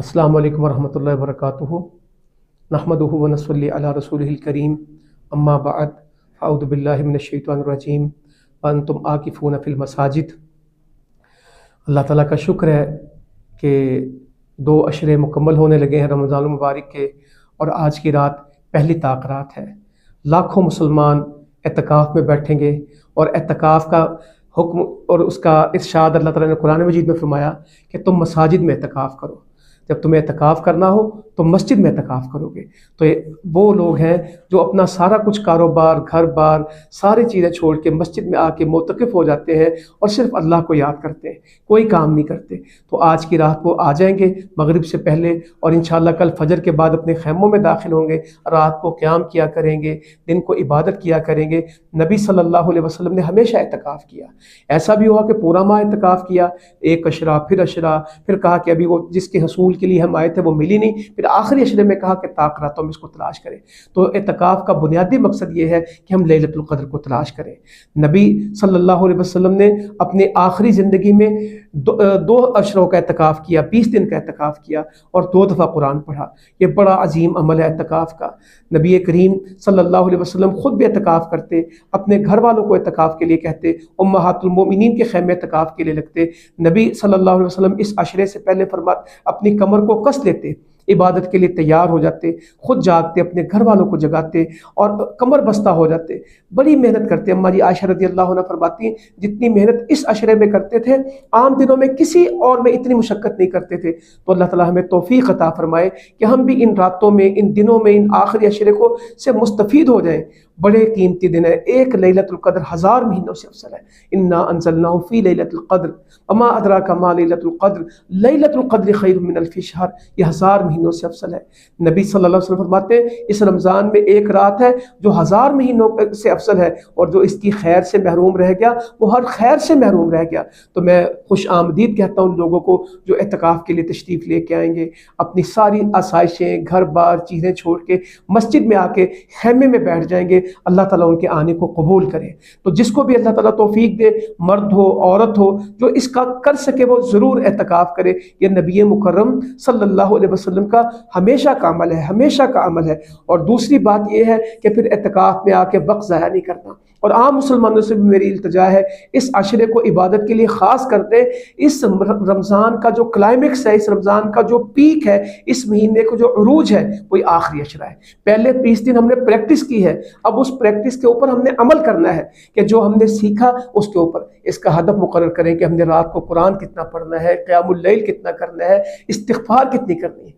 अस्सलामु अलैकुम वरहमतुल्लाहि वबरकातुहू नहमदुहु व नसल्ली अला रसूलिहिल करीम अम्मा बाद अऊज़ु बिल्लाहि मिनश शैतानिर रजीम व अंतुम आकिफून फिल मसाजिद। अल्लाह ताला का शुक्र है कि 2 अशरे मुकम्मल होने लगे हैं रमज़ानुल मुबारक के, और आज की रात पहली ताक रात है। लाखों मुसलमान एतकाफ़ में बैठेंगे और एतकाफ़ का हुक्म और उसका इरशाद अल्लाह ताला ने कुरान मजीद में फरमाया कि तुम मसाजिद में एतकाफ़ करो। जब तुम्हें एतकाफ़ करना हो तो मस्जिद में एतकाफ़ करोगे। तो ये वो लोग हैं जो अपना सारा कुछ कारोबार, घर बार, सारी चीज़ें छोड़ के मस्जिद में आके मोतक़िफ़ हो जाते हैं और सिर्फ अल्लाह को याद करते हैं, कोई काम नहीं करते। तो आज की रात को आ जाएंगे मगरिब से पहले, और इंशाअल्लाह कल फजर के बाद अपने खैमों में दाखिल होंगे। रात को क़याम किया करेंगे, दिन को इबादत किया करेंगे। नबी सल्लल्लाहु अलैहि वसल्लम ने हमेशा एतकाफ़ किया। ऐसा भी हुआ कि पूरा माह एतकाफ़ किया, एक अशरा, फिर कहा कि अभी वो जिसके हसूल के लिए हम आए थे वो मिली नहीं, फिर आखिरी अशरे में कहा कि ताक रातों में इसको तलाश करें। तो एतकाफ़ का बुनियादी मकसद ये है कि हम लैलतुल क़द्र को तलाश करें। नबी सल्लल्लाहु अलैहि वसल्लम ने अपनी आखिरी ज़िंदगी में दो अशरों का एतकाफ़ किया, 20 दिन का एतकाफ़ किया और 2 दफ़ा कुरान पढ़ा। ये बड़ा अजीम अमल है एतकाफ़ का। नबी करीम सल्लल्लाहु अलैहि वसल्लम खुद भी एतकाफ़ करते, अपने घर वालों को एतकाफ़ के लिए कहते, उम्महातुल मोमिनीन के खैमे एतकाफ़ के लिए लगते। नबी सल्लल्लाहु अलैहि वसल्लम इस अशरे से पहले अपनी कमर को कस लेते, इबादत के लिए तैयार हो जाते, खुद जागते, अपने घर वालों को जगाते और कमर बस्ता हो जाते। बड़ी मेहनत करते। अम्मा जी आयशा रज़ियल्लाहु अन्हा फरमाती, जितनी मेहनत इस अशरे में करते थे आम दिनों में किसी और में इतनी मुशक्क़त नहीं करते थे। तो अल्लाह ताला हमें तौफ़ीक़ अता फरमाए कि हम भी इन रातों में, इन दिनों में, इन आखिरी अशरे को से मुस्तफ़ीद हो जाएँ। बड़े कीमती दिन है। एक लैलतुल क़द्र 1000 महीनों से अफसल है। इन्ना अंज़लनाहु फ़ी लैलतिल क़द्र वमा अदराका मा लैलतुल क़द्र लैलतुल क़द्र खैरुम मिन अल्फ़ि शहर। ये 1000 महीनों से अफसल है। नबी सल्लल्लाहु अलैहि वसल्लम फरमाते हैं इस रमज़ान में एक रात है जो 1000 महीनों से अफसल है, और जो इसकी खैर से महरूम रह गया वो हर खैर से महरूम रह गया। तो मैं खुश आमदीद कहता हूँ लोगों को जो एतकाफ़ के लिए तशरीफ़ लेके आएंगे, अपनी सारी आसाइशें, घर बार, चीज़ें छोड़ के मस्जिद में आके खैमे में बैठ जाएंगे। अल्लाह ताला उनके आने को कबूल करे। तो जिसको भी अल्लाह ताला तौफीक दे, मर्द हो, औरत हो, जो इसका कर सके वो ज़रूर एतकाफ़ करे। ये नबी मुकर्रम सल्लल्लाहु अलैहि वसल्लम का हमेशा का अमल है, हमेशा का अमल है। और दूसरी बात यह है कि फिर एतकाफ़ में आके वक्त ज़ाया नहीं करना। और आम मुसलमानों से भी मेरी इल्तिजा है, इस अशरे को इबादत के लिए ख़ास कर दे। इस रमज़ान का जो क्लाइमेक्स है, इस रमज़ान का जो पीक है, इस महीने को जो उरूज है, वही आखिरी अशरा है। पहले 20 दिन हमने प्रैक्टिस की है, अब उस प्रैक्टिस के ऊपर हमने अमल करना है कि जो हमने सीखा उसके ऊपर इसका हदफ मुकर्रर करें कि हमने रात को कुरान कितना पढ़ना है, क़यामुल लैल कितना करना है, इस्तिग़फ़ार कितनी करनी है।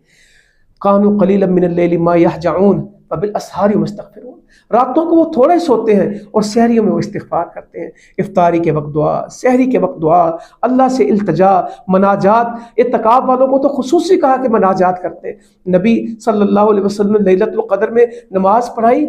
कानू क़लीलन मिनल लैलि मा यहजऊन व बिल असहारि हुम यस्तग़फ़िरून। रातों को वो थोड़े सोते हैं और सहरियों में वो इस्तिग़फ़ार करते हैं। इफ्तारी के वक्त दुआ, सहरी के वक्त दुआ, अल्लाह से इल्तिजा, मनाजात। इत्तिकाफ़ वालों को तो खुसूसी कहा कि मनाजात करते हैं। नबी सल्लल्लाहु अलैहि वसल्लम ने लैलतुल क़द्र में नमाज पढ़ाई,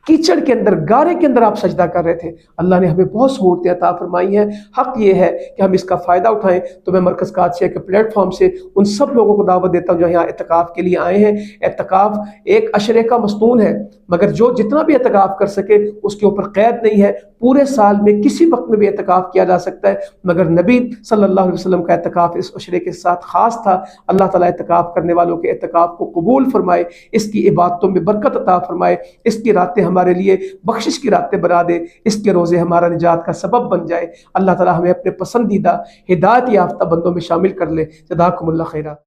कीचड़ के अंदर, गारे के अंदर आप सजदा कर रहे थे। अल्लाह ने हमें बहुत सहूलतें अता फरमाई हैं। हक़ ये है कि हम इसका फ़ायदा उठाएं। तो मैं मरकज़ कादसिया के प्लेटफॉर्म से उन सब लोगों को दावत देता हूँ जो यहाँ एतकाफ़ के लिए आए हैं। एतकाफ़ एक अशरे का मस्तून है, मगर जो जितना भी एतकाफ़ कर सके उसके ऊपर क़ैद नहीं है। पूरे साल में किसी वक्त में भी एतकाफ़ किया जा सकता है, मगर नबी सल्लल्लाहु अलैहि वसल्लम का एतकाफ़ इस अशरे के साथ ख़ास था। अल्लाह ताला एतकाफ़ करने वालों के एतकाफ़ को कबूल फरमाए, इसकी इबादतों में बरकत अता फरमाए, इसकी रातें हमारे लिए बख्शिश की रातें बना दे, इसके रोज़े हमारा निजात का सबब बन जाए। अल्लाह ताला हमें अपने पसंदीदा हिदायत याफ्ता बंदों में शामिल कर ले। जज़ाकुमुल्लाह खैरा।